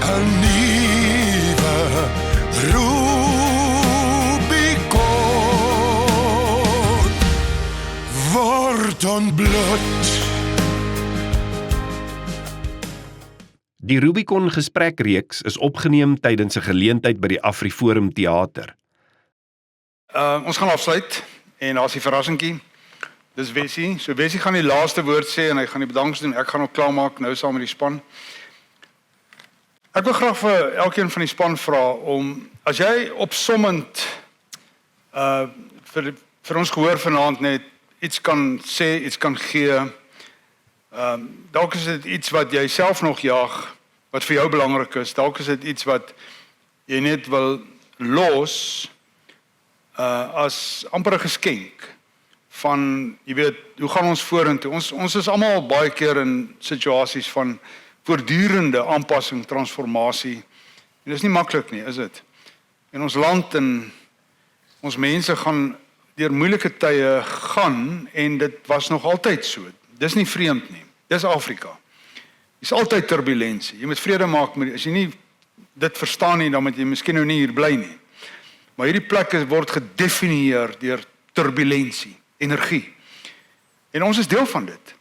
'n nuwe Rubicon word ontbloot. Die Rubicon gesprekreeks is opgeneem tydens 'n geleentheid by die AfriForum Theater. Ons gaan afsluit en daar's die verrassingkie. Dis Wessie. So Wessie gaan die laaste woord sê en hy gaan die bedanks doen. Ek gaan ook klaarmaak nou saam met die span. Ek wil graag vir elkeen van die span vra om, as jy opsommend vir ons gehoor vanaand net iets kan sê, iets kan gee. Dalk is dit iets wat jy self nog jaag, wat vir jou belangrik is. Dalk is dit iets wat jy net wil los as amper 'n geskenk van, jy weet, hoe gaan ons vorentoe? Ons is almal baie keer in situasies van voortdurende aanpassing, transformasie. En dit is nie maklik nie, is dit? En ons land en ons mense gaan deur moeilike tye gaan en dit was nog altyd so. Dis nie vreemd nie. Dis Afrika. Dis altyd turbulensie. Jy moet vrede maak met, as jy nie dit verstaan nie, dan moet jy miskien nou nie hier bly nie. Maar hierdie plekke word gedefinieer deur turbulensie, energie. En ons is deel van dit.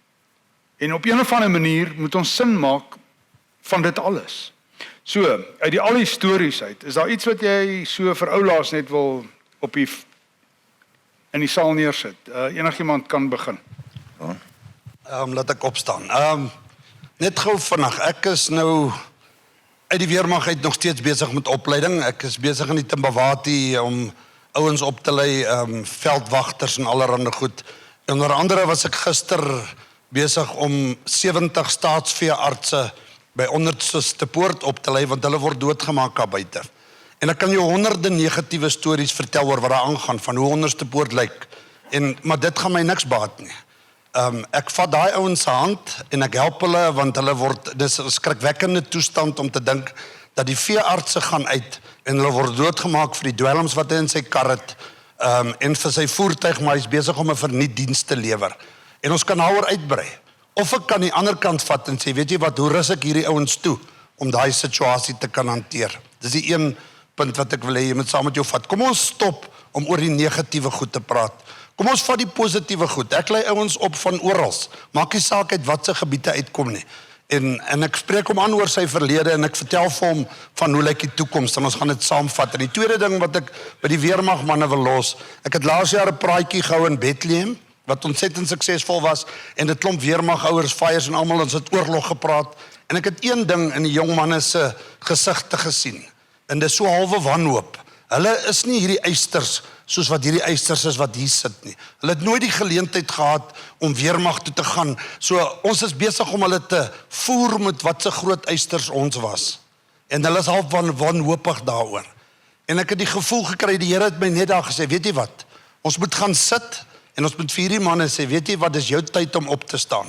En op 'n of ander manier moet ons sin maak van dit alles. So, uit al die stories uit, is daar iets wat jy so vir oulaas net wil op in die saal neersit? Enigiemand kan begin. Laat ek opstaan. Net gou vinnig, ek is nou uit die weermag uit nog steeds besig met opleiding. Ek is besig in die Timbawati om ouens op te lei, veldwagters en allerhande goed. En onder andere was ek gister besig om 70 staatsveeartse by Onderste Poort op te lei, want hulle word doodgemaak daar buite. En ek kan jou honderde negatiewe stories vertel oor wat daar aangaan, van hoe Onderste Poort lyk. Maar dit gaan my niks baat nie. Ek vat daai ouens se hand en ek help hulle, want hulle word, dis 'n skrikwekkende toestand om te dink dat die veeartse gaan uit en hulle word doodgemaak vir die dwelms wat hy in sy kar het, en vir sy voertuig, maar hy's besig om 'n vernietdiens te lewer. En ons kan daaroor uitbrei. Of ek kan die ander kant vat en sê, weet jy wat, hoe rus ek hierdie ouens toe om daai situasie te kan hanteer? Dis die een punt wat ek wil hê jy moet saam met jou vat. Kom ons stop om oor die negatiewe goed te praat. Kom ons vat die positiewe goed. Ek lei ouens op van orals. Maak nie saak uit wat se gebiede uitkom nie. En ek spreek hom aan oor sy verlede en ek vertel vir hom van hoe lyk die toekoms en ons gaan dit saamvat. En die tweede ding wat ek by die weermagmanne wil los, ek het laas jaar 'n praatjie gehou in Bethlehem wat ontsettend suksesvol was en dit klomp weermagouers, fires en almal, ons het oorlog gepraat en ek het een ding in die jong manne se gesigte gesien. En dis so halwe wanhoop. Hulle is nie hierdie eisters soos wat hierdie eisters is wat hier sit nie. Hulle het nooit die geleentheid gehad om weermag toe te gaan. So ons is besig om hulle te voer met wat se groot eisters ons was. En hulle is half wanhoopig daaroor. En ek het die gevoel gekry, die Here het my net daar gesê, weet jy wat? Ons moet gaan sit en ons moet vir hierdie manne sê, weet jy wat, dis jou tyd om op te staan.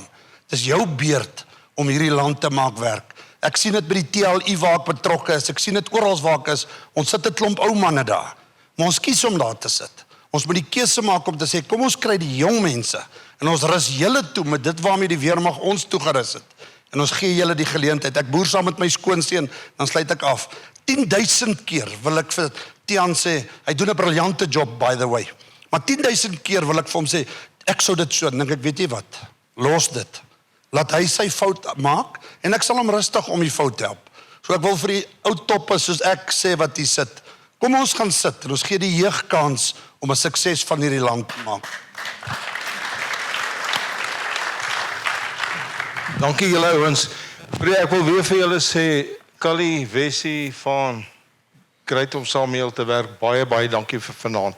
Dis jou beurt om hierdie land te maak werk. Ek sien dit by die TLU waar ek betrokke is, ek sien dit oral waar ek is, ons sit 'n klomp ou manne daar, maar ons kies om daar te sit. Ons moet die keuse maak om te sê, kom ons kry die jong mense, en ons rus julle toe met dit waarmee die weermag ons toegerus het, en ons gee julle die geleentheid. Ek boer saam met my skoonseun, dan sluit ek af. 10.000 keer wil ek vir Tiaan sê, hy doen 'n briljante job by the way, maar 10.000 keer wil ek vir hom sê, ek sou dit so, dink ek, weet jy wat, los dit. Laat hy sy fout maak, en ek sal hom rustig om die fout help. So ek wil vir die ou toppe, soos ek sê wat hier sit, kom ons gaan sit, en ons gee die jeug kans om 'n sukses van hierdie land te maak. Dankie julle ouens. Ek wil weer vir julle sê, Kali, Wessie, van great om saam mee te werk, baie dankie vir vanaand.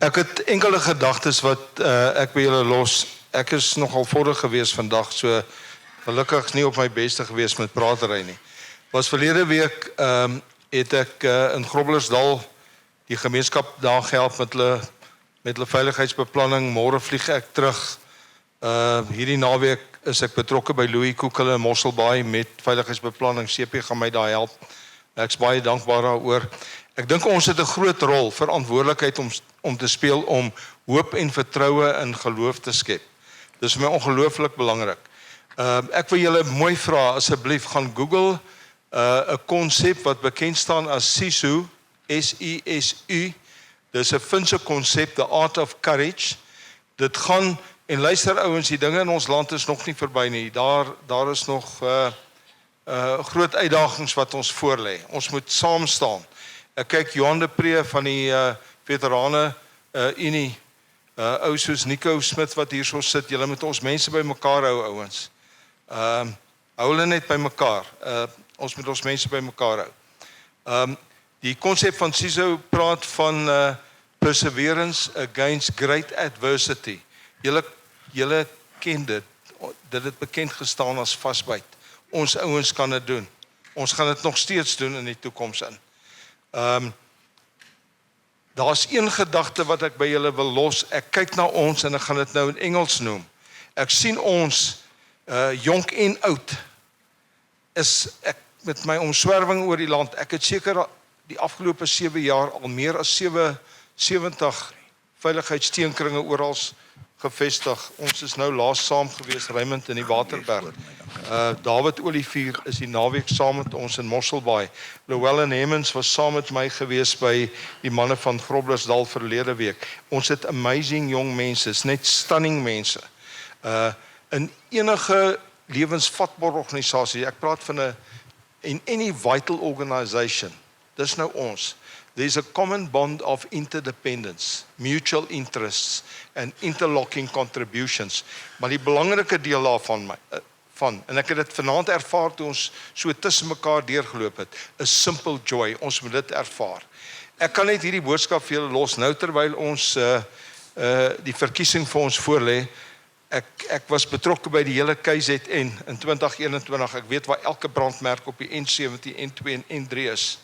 Ek het enkele gedagtes wat ek by julle los. Ek is nogal vordig gewees vandag, so gelukkig nie op my beste gewees met pratery nie. Was verlede week het ek in Groblersdal die gemeenskap daar gehelp met hulle veiligheidsbeplanning. Môre vlieg ek terug. Hierdie naweek is ek betrokke by Louis Koekele in Mosselbaai met veiligheidsbeplanning. CP gaan my daar help. Ek's baie dankbaar daaroor. Ek dink ons het 'n groot rol, verantwoordelikheid om te speel om hoop en vertroue in geloof te skep. Dis vir my ongelooflik belangrik. Ek wil julle mooi vra, asseblief gaan Google 'n konsep wat bekend staan as SISU, S-I-S-U. Dis 'n Finse konsep, the art of courage. Dit gaan, en luister ouens, die dinge in ons land is nog nie verby nie. Daar is nog groot uitdagings wat ons voorlê. Ons moet saam staan. Ek kyk Johan de Pre van die Veterane Unie, ou soos Nico Smith wat hier so sit, julle moet ons mense by mekaar hou, ouens. Hou hulle net by mekaar. Ons moet ons mense by mekaar hou. Die konsep van SISU praat van perseverance against great adversity. Julle ken dit. Dit het bekend gestaan as vasbyt. Ons ouens kan dit doen. Ons gaan dit nog steeds doen in die toekoms in. Daar's een gedagte wat ek by julle wil los. Ek kyk na ons en ek gaan dit nou in Engels noem. Ek sien ons jonk en oud. Ek met my omswerwing oor die land, ek het seker die afgelope 7 jaar al meer as 70 veiligheidsteenkringe oral gevestig. Ons is nou laas saam gewees, Raymond in die Waterberg. David Olivier is die naweek saam met ons in Mosselbaai. Llewellyn Hemmens was saam met my gewees by die manne van Groblersdal verlede week. Ons het amazing jong mense, is net stunning mense. In enige lewensvatbare organisasie, ek praat van in any vital organization, dis nou ons. There's a common bond of interdependence, mutual interests and interlocking contributions. Maar die belangrike deel daarvan, en ek het dit vanaand ervaar toe ons so tussen mekaar deurgeloop het, is simple joy. Ons moet dit ervaar. Ek kan net hierdie boodskap vir julle los nou terwyl ons die verkiesing vir ons voorlê. Ek was betrokke by die hele KZN in 2021. Ek weet waar elke brandmerk op die N17, N2 en N3 is.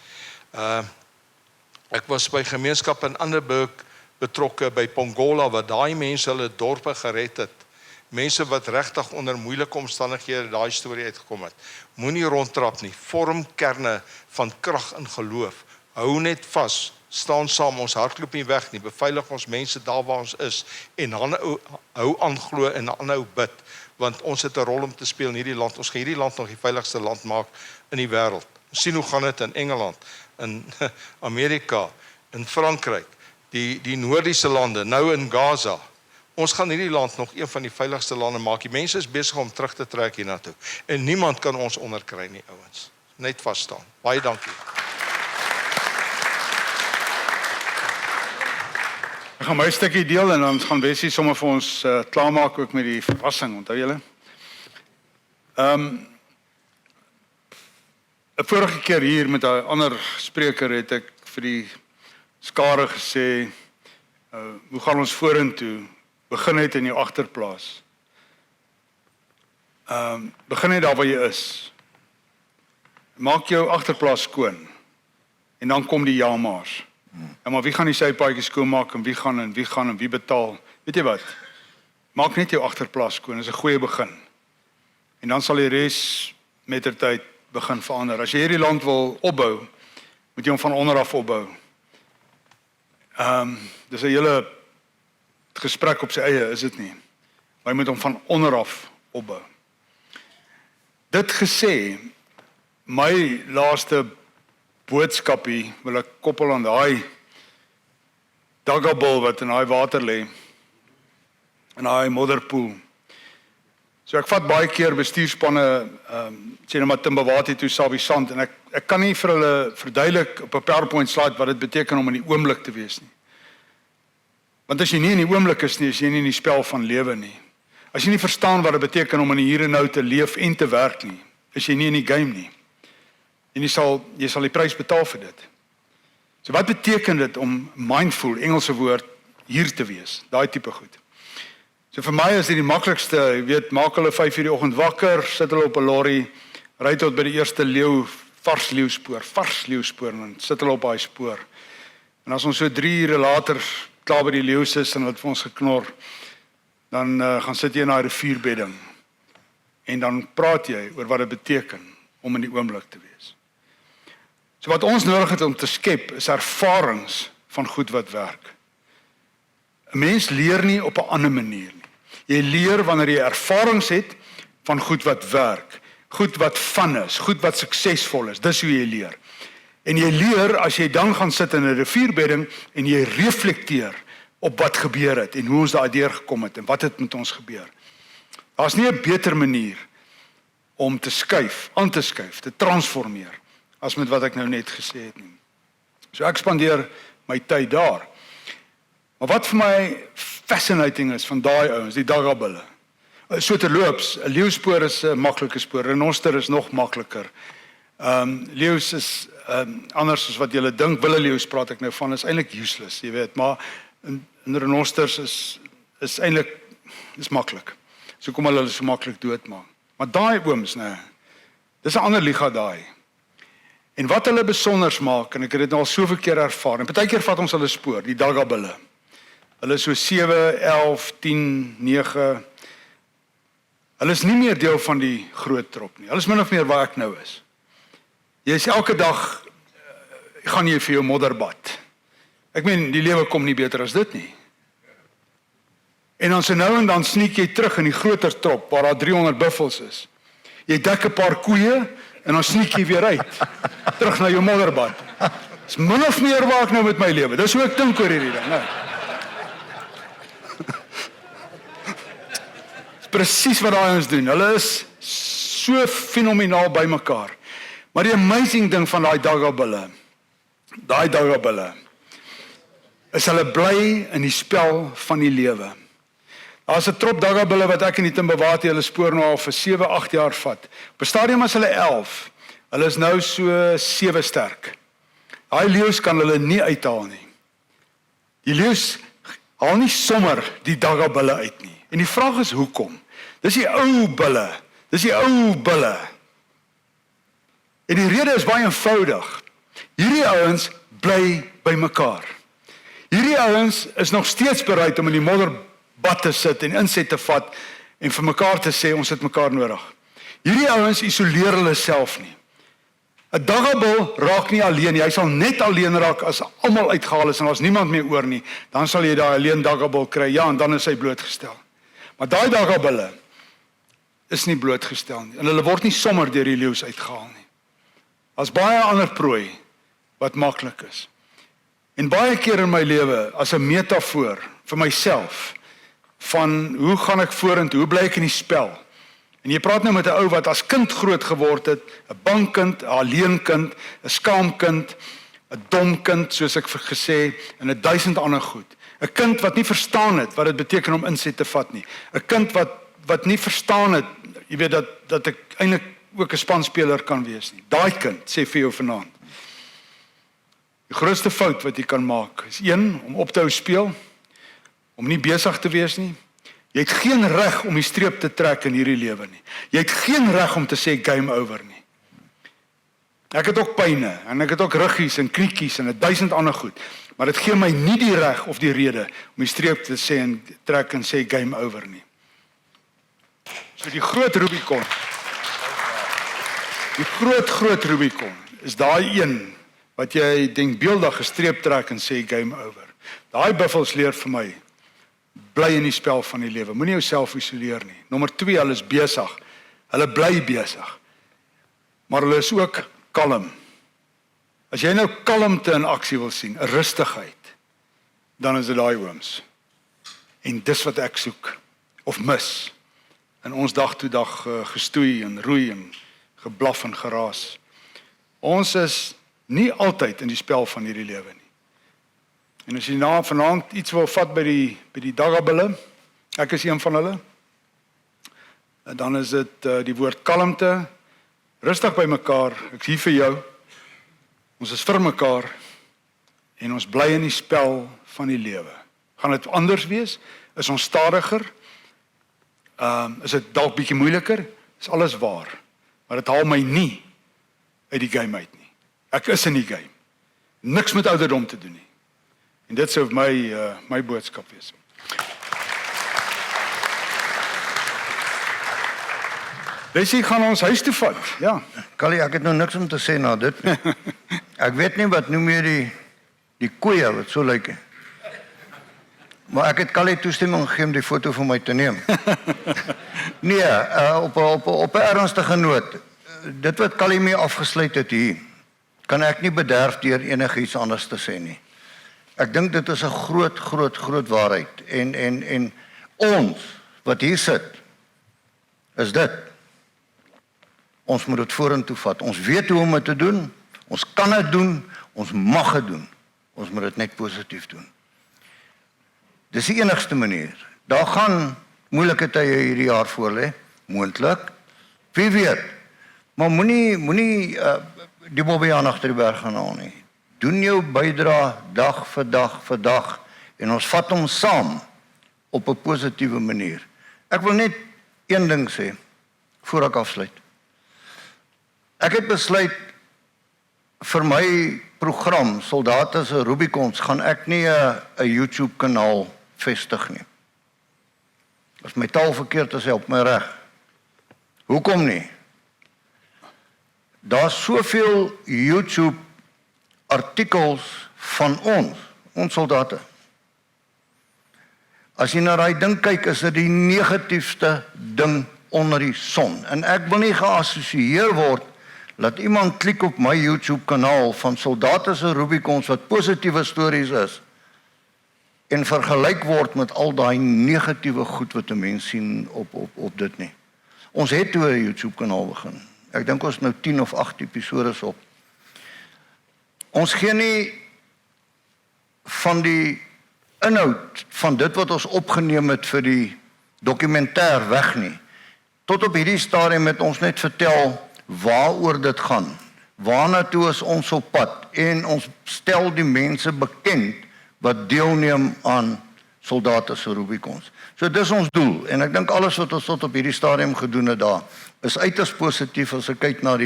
Ek was by gemeenskap in Anderburg betrokke by Pongola, wat daai mense hulle dorpe gered het. Mense wat regtig onder moeilike omstandighede daai storie uitgekom het. Moenie rondtrap nie, vorm kerne van krag en geloof. Hou net vas, staan saam, ons hardloop nie weg nie, beveilig ons mense daar waar ons is, en hou aan glo en aanhou bid, want ons het 'n rol om te speel in hierdie land. Ons gaan hierdie land nog die veiligste land maak in die wêreld. Ons sien hoe gaan dit in Engeland, in Amerika, in Frankryk, die noordiese lande, nou in Gaza. Ons gaan hierdie land nog een van die veiligste lande maak. Die mense is besig om terug te trek hiernatoe. En niemand kan ons onderkry nie, ouens. Net vas staan. Baie dankie. Ek gaan my stukkie deel en dan gaan Wessie sommer vir ons klaarmaak ook met die verrassing, onthou julle? 'n Vorige keer hier met 'n ander spreker het ek vir die skare gesê, hoe gaan ons vorentoe? Begin net in jou agterplaas. Begin net daar waar jy is. Maak jou agterplaas skoon. En dan kom die jamaars. Ja, maar wie gaan die sypaadjies skoonmaak en wie gaan en wie betaal? Weet jy wat? Maak net jou agterplaas skoon, dis 'n goeie begin. En dan sal die res mettertyd begin verander. As jy hierdie land wil opbou, moet jy hom van onder af opbou. Dis 'n hele gesprek op sy eie, is dit nie? Maar jy moet hom van onder af opbou. Dit gesê, my laaste boodskapie wil ek koppel aan daai daggabil wat in daai water lê, in daai modderpoel. So ek vat baie keer bestuurspanne, sê nou maar Timbawati toe Sabisand, en ek kan nie vir hulle verduidelik op 'n PowerPoint slide wat dit beteken om in die oomblik te wees nie. Want as jy nie in die oomblik is nie, is jy nie in die spel van lewe nie. As jy nie verstaan wat dit beteken om in die hier en nou te leef en te werk nie, is jy nie in die game nie. En jy sal die prys betaal vir dit. So wat beteken dit om mindful, Engelse woord, hier te wees? Daai tipe goed. So vir my is dit die maklikste, jy weet, maak hulle 5 uur die oggend wakker, sit hulle op 'n lorry, ry tot by die eerste vars leeuwspoor, en sit hulle op daai spoor. En as ons so 3 ure later klaar by die leeu's is en wat vir ons geknor, dan gaan sit jy in daai rivierbedding. En dan praat jy oor wat dit beteken om in die oomblik te wees. So wat ons nodig het om te skep, is ervarings van goed wat werk. 'n Mens leer nie op 'n ander manier nie. Jy leer wanneer jy ervarings het van goed wat werk. goed wat fun is, goed wat suksesvol is. Dis hoe jy leer. En jy leer as jy dan gaan sit in 'n rivierbedding en jy reflekteer op wat gebeur het en hoe ons daardeur gekom het en wat het met ons gebeur. Daar's nie 'n beter manier om te skuif, aan te skuif, te transformeer as met wat ek nou net gesê het nie. So ek spandeer my tyd daar. Maar wat vir my fascinating is van daai ouens, die daggabulle. So terloops, 'n leeuspoor is 'n maklike spoor, 'n renoster is nog makliker. Leeu's is anders as wat julle dink, willeleeu's praat ek nou van, is eintlik useless, jy weet, maar 'n renosters is eintlik maklik. So kom hulle so maklik doodmaak. Maar daai ooms, nee, dis 'n ander liga daai. En wat hulle besonders maak, en ek het dit nou al soveel keer ervaar, en partykeer vat ons hulle spoor, die daggabulle. Hulle is so 7, 11, 10, 9. Hulle is nie meer deel van die groot trop nie. Hulle is min of meer waar ek nou is. Jy is elke dag, gaan jy vir jou modderbad. Ek meen, die lewe kom nie beter as dit nie. En dan so nou en dan sneek jy terug in die groter trop, waar daar 300 buffels is. Jy dek 'n paar koeie, en dan sneek jy weer uit. Terug na jou modderbad. Dis min of meer waar ek nou met my lewe. Dis hoe ek dink oor hierdie ding, nee. Dis presies wat daai ons doen. Hulle is so fenomenaal by mekaar. Maar die amazing ding van daai daggabulle, is hulle bly in die spel van die lewe. Daar's 'n trop daggabulle wat ek in die Timbawati hulle spoor nou al vir 7, 8 jaar vat. Op 'n stadium as hulle 11. Hulle is nou so 7 sterk. Daai leeu's kan hulle nie uithaal nie. Die leeu's haal nie sommer die daggabulle uit nie. En die vraag is hoekom? Dis die ou bulle. En die rede is baie eenvoudig. Hierdie ouens bly by mekaar. Hierdie ouens is nog steeds bereid om in die modderbad te sit en inset te vat en vir mekaar te sê ons het mekaar nodig. Hierdie ouens isoleer hulle self nie. 'n Daggabul raak nie alleen nie. Hy sal net alleen raak as almal uitgehaal is en as niemand meer oor nie. Dan sal jy daai alleen daggabul kry. Ja, en dan is hy blootgestel. Maar daai daggabulle is nie blootgestel nie. En hulle word nie sommer deur die leeu's uitgehaal nie. As baie ander prooi wat maklik is. En baie keer in my lewe as 'n metafoor vir myself van hoe gaan ek vorentoe, hoe bly ek in die spel? En jy praat nou met 'n ou wat as kind groot geword het, 'n bankkind, 'n alleenkind, 'n skaamkind, 'n dom kind soos ek gesê en 1000 ander goed. 'n Kind wat nie verstaan het wat dit beteken om inset te vat nie. 'n Kind wat nie verstaan het, jy weet dat ek eintlik ook 'n spanspeler kan wees nie. Daai kind sê vir jou vanaand. Die grootste fout wat jy kan maak is 1 om op te hou speel, om nie besig te wees nie. Jy het geen reg om die streep te trek in hierdie lewe nie. Jy het geen reg om te sê game over nie. Ek het ook pyne en ek het ook ruggies en kniekies en 1000 ander goed, maar dit gee my nie die reg of die rede om die streep te sê en trek en sê game over nie. So die groot Rubicon. Die groot Rubicon is daai een wat jy denkbeeldig gestreep trek en sê game over. Daai buffels leer vir my, bly in die spel van die lewe. Moenie jouself isoleer nie. Nommer 2, hulle is besig. Hulle bly besig. Maar hulle is ook kalm. As jy nou kalmte in aksie wil sien, 'n rustigheid, dan is dit daai ooms. En dis wat ek soek of mis. In ons dag toe dag gestoei en roei en geblaf en geraas. Ons is nie altyd in die spel van hierdie lewe nie. En as jy vanaand iets wil vat by die daggabulle, ek is een van hulle, dan is dit die woord kalmte, rustig by mekaar, ek is hier vir jou, ons is vir mekaar, en ons bly in die spel van die lewe. Gaan dit anders wees? Is ons stadiger? Is dit dalk bietjie moeiliker? Is alles waar. Maar dit haal my nie uit die game uit nie. Ek is in die game. Niks met ouderdom te doen nie. En dit sou my boodskap wees. Lesie gaan ons huis toe vat. Ja. Callie, ek het nou niks om te sê na dit nie. Ek weet nie wat noem jy die koeie wat so lyk nie. Maar ek het Callie toestemming gegee om die foto vir my te neem. Nee, op 'n ernstige noot. Dit wat Callie mee afgesluit het hier, kan ek nie bederf deur enigiets anders te sê nie. Ek dink dit is 'n groot waarheid. En ons wat hier sit, is dit. Ons moet dit vorentoe vat. Ons weet hoe om dit te doen. Ons kan dit doen. Ons mag dit doen. Ons moet dit net positief doen. Dis die enigste manier. Daar gaan moeilike tye hierdie jaar voor lê, moontlik. Wie weet. Maar moenie die bobbejaan agter die berg gaan haal nie. Doen jou bydrae dag vir dag en ons vat hom saam op 'n positiewe manier. Ek wil net een ding sê voor ek afsluit. Ek het besluit vir my program Soldate se Rubicons gaan ek nie 'n YouTube kanaal vestig nie. As my taal verkeerd is, help my reg. Hoekom nie? Daar's soveel YouTube artikels van ons soldate. As jy na daai ding kyk, is dit die negatiefste ding onder die son. En ek wil nie geassosieer word laat iemand klik op my YouTube kanaal van Soldate se Rubicons wat positiewe stories is en vergelyk word met al daai negatiewe goed wat 'n mens sien op dit nie. Ons het toe 'n YouTube kanaal begin. Ek dink ons nou 10 of 8 episodes op. Ons gee nie van die inhoud van dit wat ons opgeneem het vir die dokumentêr weg nie. Tot op hierdie stadium het ons net vertel waaroor dit gaan. Waarna toe is ons op pad en ons stel die mense bekend wat deelneem aan Soldate se Rubicons. So dis ons doel en ek dink alles wat ons tot op hierdie stadium gedoen het daar is uiters positief as ek kyk na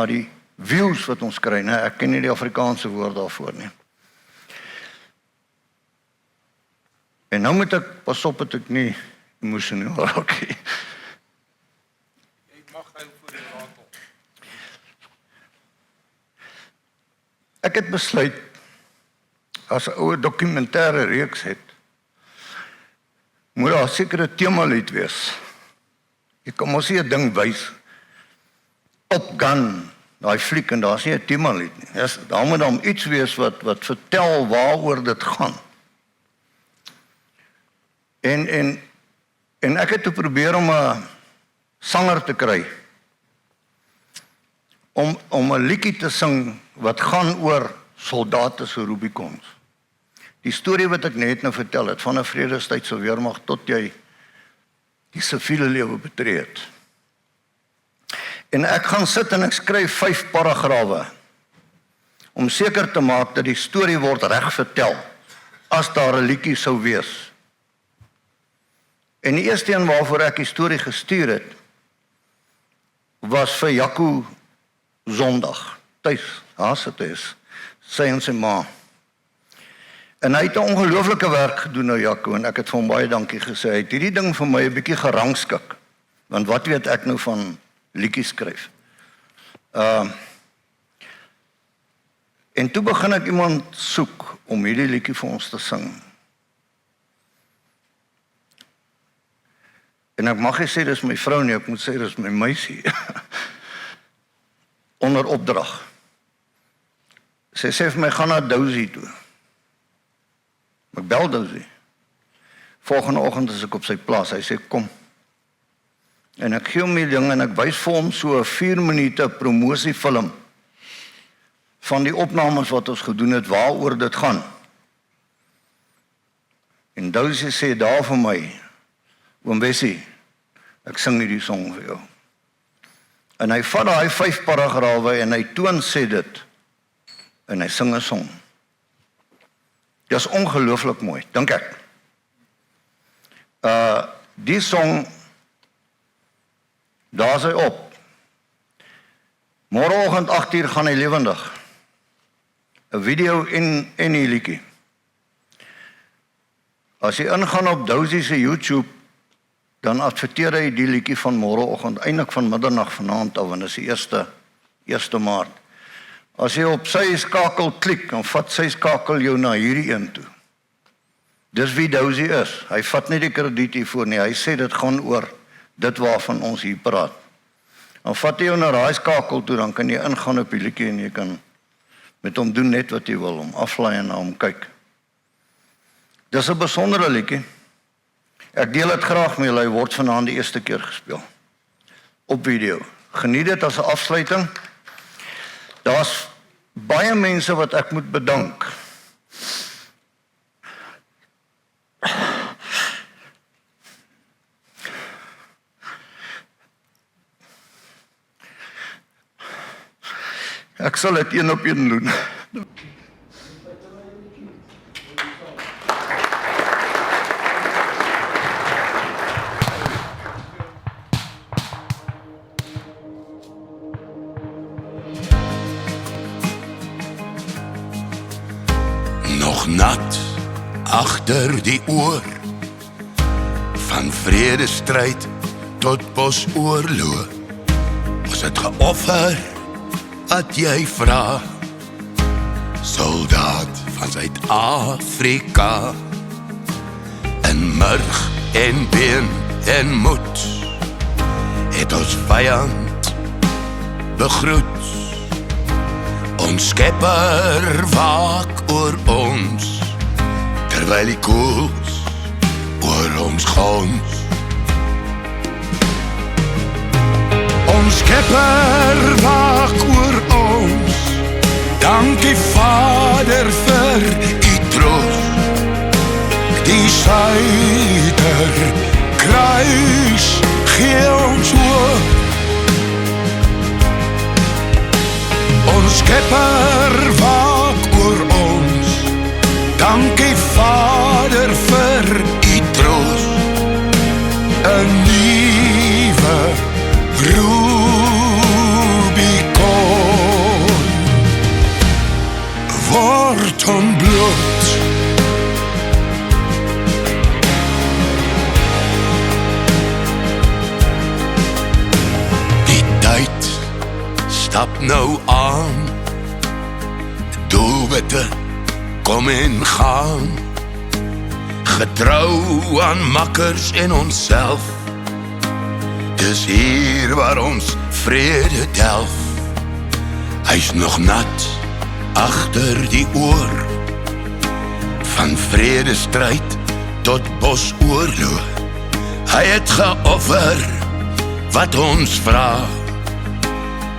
die views wat ons kry, né? Ek ken nie die Afrikaanse woord daarvoor nie. En nou moet ek pas op dat ek nie emosioneel raak nie. Ek het besluit as 'n ou dokumentêre reeks het, moet daar 'n sekere temalied wees. Jy kan mos nie 'n ding wys Top Gun, daai fliek en daar's nie 'n temalied nie. Daar moet dan iets wees wat vertel waaroor dit gaan. En ek het probeer om 'n sanger te kry om 'n liedjie te sing wat gaan oor Soldate se Rubicons. Die storie wat ek net nou vertel het van 'n vredestydse weermag tot jy die siviele lewe betree het. En ek gaan sit en ek skryf 5 paragrawe om seker te maak dat die storie word reg vertel as daar 'n liedjie sou wees. En die eerste een waarvoor ek die storie gestuur het was vir Jaco Zondag. Tuis, daar sit hy is, sy en sy ma. En hy het 'n ongelooflike werk gedoen nou Jaco en ek het vir hom baie dankie gesê. Hy het hierdie ding vir my 'n bietjie gerangskik. Want wat weet ek nou van liedjies skryf? En toe begin ek iemand soek om hierdie liedjie vir ons te sing. En ek mag nie sê dis my vrou nie, ek moet sê dis my meisie. Onder opdrag. Sy sê vir my, gaan na Dousie toe. Ek bel Dousie. Volgende oggend is ek op sy plaas, hy sê kom. En ek gee hom die ding en ek wys vir hom so 'n 4 minute promosiefilm van die opnames wat ons gedoen het, waaroor dit gaan. En Dousie sê daar vir my, oom Bessie, ek sing nie die song vir jou. En hy vat daai 5 paragrawe en hy toon sê dit. En hy sing 'n song. Dit is ongelooflik mooi, dink ek. Die song, daar is hy op. Môreoggend 8:00 gaan hy lewendig. 'n Video en die liedjie. As jy ingaan op Dousie se YouTube, dan adverteer hy die liedjie van môreoggend, eintlik van middernag vanaand af, want dit is die 1 Maart. As jy op sy skakel klik, dan vat sy skakel jou na hierdie een toe. Dis wie Dousie is. Hy vat nie die krediet hiervoor nie. Hy sê dit gaan oor dit waarvan ons hier praat. Dan vat jy jou na daai skakel toe, dan kan jy ingaan op die liedjie en jy kan met hom doen net wat jy wil, hom aflaai en na hom kyk. Dis 'n besondere liedjie. Ek deel dit graag met julle. Hy word vanaand die eerste keer gespeel op video. Geniet dit as 'n afsluiting. Daar's baie mense wat ek moet bedank. Ek sal dit een op een doen. Nog nat agter die oor van vredestryd tot bosoorlog. Ons het geoffer wat jy vra, soldaat van Suid-Afrika, in murg en been en moed, het ons vyand begroet. Ons Skepper waak oor ons, terwyl die koels oor ons gons. Ons Skepper waak oor ons, dankie Vader vir u troos. Die Suider kruis gee ons hoop. Ons Skepper waak oor ons, dankie Vader vir u troos. 'n nuwe Rubicon word ontbloot. Die tyd stap nou aan, doelwitte kom en gaan, getrou aan makkers en onsself. Dis hier waar ons vrede delf. Hy's nog nat agter die oor, van vredestryd tot bosoorlog. Hy het geoffer wat ons vra,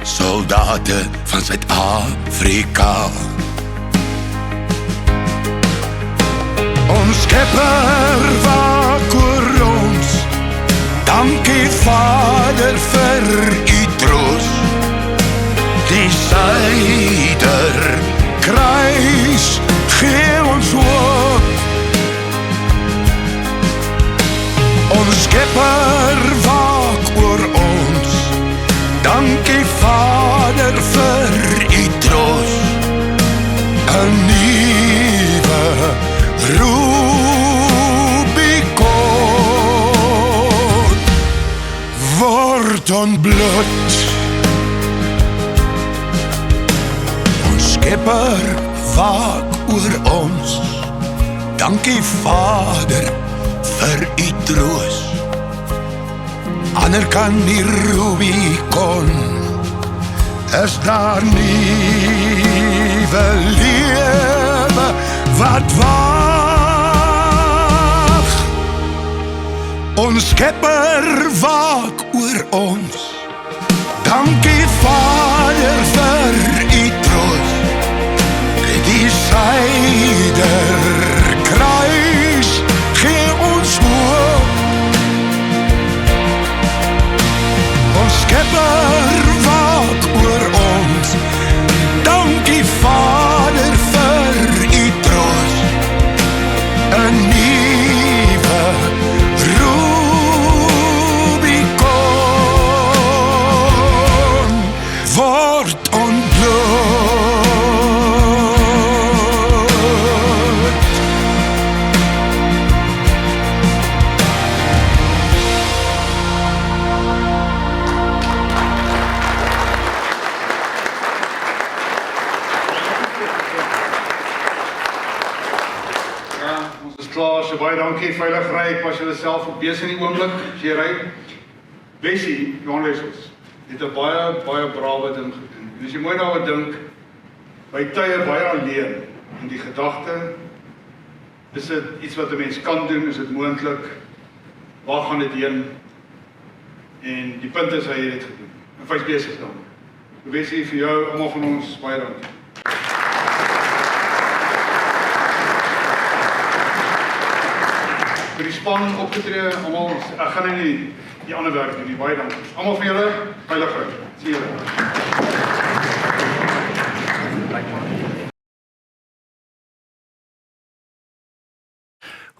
soldate van Suid-Afrika. Ons Skepper waak oor ons, dankie Vader vir u troos. Die Suider kruis gee ons hoop. Ons Skepper waak oor ons, dankie Vader vir u troos. 'n nuwe Rubicon word ontbloot. Ons Skepper waak oor ons, dankie Vader vir u troos. Ander kan die Rubicon, is daar nuwe lewe wat wag. Ons Skepper waak oor ons, dankie Vader vir u troos. Die Suider kruis gee ons hoop. Ons Skepper waak oor ons, dankie Vader vir u troos. 'n nuwe Rubicon word ontbloot. Ja, ons is klaar, so baie dankie, veilig ry, ek was julle self op besig in die oomblik, as jy ry. Bessie, Johan Wessels, het 'n baie brawe ding gedoen. En as jy mooi daaroor dink, by tye baie alleen, en die gedagte, is dit iets wat 'n mens kan doen, is dit moontlik, waar gaan dit heen? En die punt is, hy het dit gedoen. En hy's besig daarmee. Bessie, vir jou, almal van ons, baie dankie. Vir die span opgetree, almal, ek gaan nie die ander werk doen, baie dankie. Almal van julle, veilig ry. Sien julle.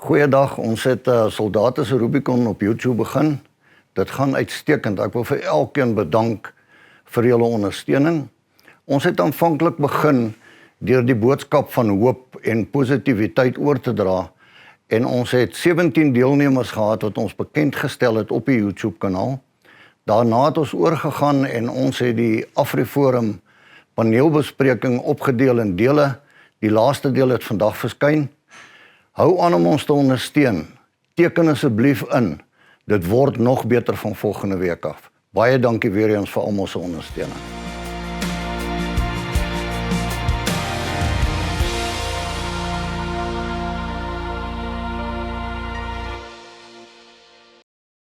Goeiedag, ons het Soldate se Rubicon op YouTube begin. Dit gaan uitstekend. Ek wil vir elkeen bedank vir julle ondersteuning. Ons het aanvanklik begin deur die boodskap van hoop en positiwiteit oor te dra en ons het 17 deelnemers gehad wat ons bekend gestel het op die YouTube kanaal. Daarna het ons oorgegaan en ons het die AfriForum paneelbespreking opgedeel in dele. Die laaste deel het vandag verskyn. Hou aan om ons te ondersteun. Teken asseblief in. Dit word nog beter van volgende week af. Baie dankie weer eens vir almal se ondersteuning.